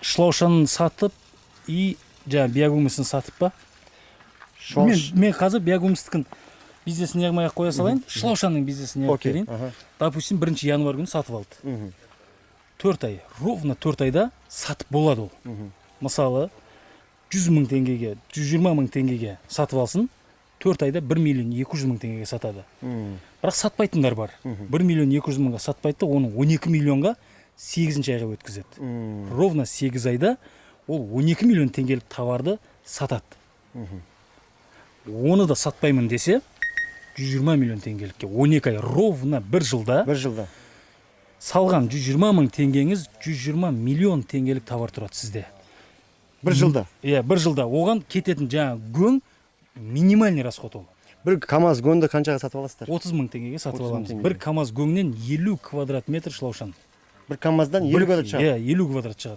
шлаушанын сатып и жаңа биогумусын сатып па? Мен қазір биогумустыкын бизнесін яғмай қоя салайын, шлаушанның бизнесін яғып берейін. Допустим, 1 январь күні сатып алды. 4 ай, ровно 4 айда сатып болады ол. Мысалы, 100 мың теңгеге, 120 мың теңгеге сатып алсын, 4 айда 1 миллион 200 мың теңгеге сатады. Бірақ сатпайтындар бар. 1 миллион 200 мыңға сатпайды, оның 12 миллионға 8 айға өткізеді. Ровно 8 айда ол 12 миллион теңгелік товарды сатады. Оны да сатпаймын десе, 120 миллион теңгелікке 12 ай, ровно 1 жылда салған 120 мың теңгеңіз 120 миллион теңгелік товар тұрады сізде. 1 жылда? Иә, 1 жылда. Оған кететін жаңа гөң минимальный расход ол. Бір КамАЗ гөнді қаншаға сатып аласыздар? 30 мың теңгеге сатып аламыз. Бір КамАЗ гөңнен 50 квадрат метр шлаушан. Бір КамАЗдан 50 квадрат шығады? Иә, 50 квадрат шығады.